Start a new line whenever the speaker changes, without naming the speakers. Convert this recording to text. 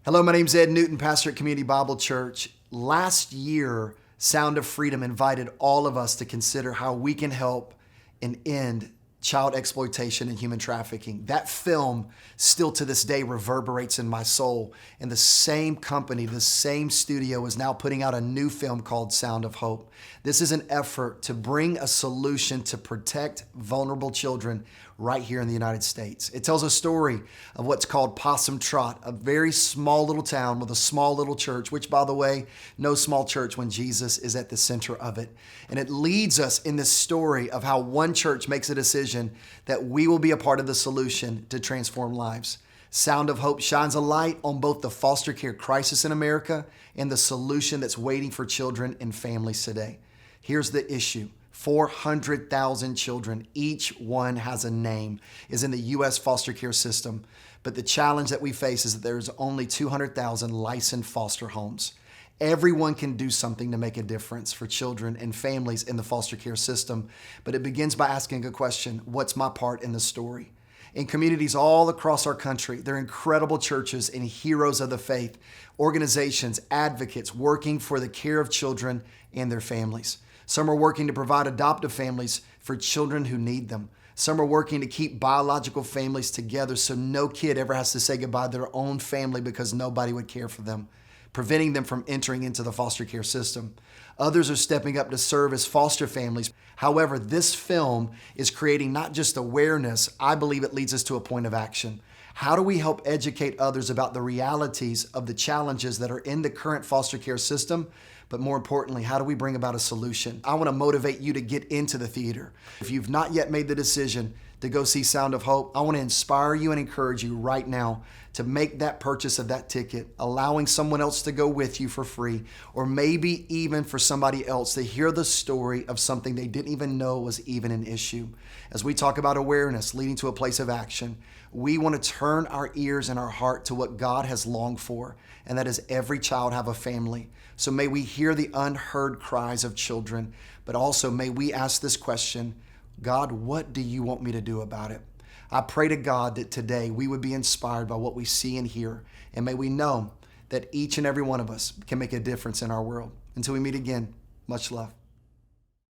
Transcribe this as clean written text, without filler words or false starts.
Hello, my name's Ed Newton, pastor at Community Bible Church. Last year, Sound of Freedom invited all of us to consider how we can help and end child exploitation and human trafficking. That film still to this day reverberates in my soul. And the same company, the same studio is now putting out a new film called Sound of Hope. This is an effort to bring a solution to protect vulnerable children right here in the United States. It tells a story of what's called Possum Trot, a very small little town with a small little church, which, by the way, no small church when Jesus is at the center of it. And it leads us in this story of how one church makes a decision that we will be a part of the solution to transform lives. Sound of Hope shines a light on both the foster care crisis in America and the solution that's waiting for children and families today. Here's the issue. 400,000 children, each one has a name, is in the U.S. foster care system. But the challenge that we face is that there's only 200,000 licensed foster homes. Everyone can do something to make a difference for children and families in the foster care system. But it begins by asking a question: what's my part in the story? In communities all across our country, there are incredible churches and heroes of the faith, organizations, advocates working for the care of children and their families. Some are working to provide adoptive families for children who need them. Some are working to keep biological families together so no kid ever has to say goodbye to their own family because nobody would care for them, preventing them from entering into the foster care system. Others are stepping up to serve as foster families. However, this film is creating not just awareness, I believe it leads us to a point of action. How do we help educate others about the realities of the challenges that are in the current foster care system? But more importantly, how do we bring about a solution? I want to motivate you to get into the theater. If you've not yet made the decision to go see Sound of Hope, I want to inspire you and encourage you right now to make that purchase of that ticket, allowing someone else to go with you for free, or maybe even for somebody else to hear the story of something they didn't even know was even an issue. As we talk about awareness leading to a place of action, we want to turn our ears and our heart to what God has longed for, and that is every child have a family. So may we hear the unheard cries of children, but also may we ask this question: God, what do you want me to do about it? I pray to God that today we would be inspired by what we see and hear, and may we know that each and every one of us can make a difference in our world. Until we meet again, much love.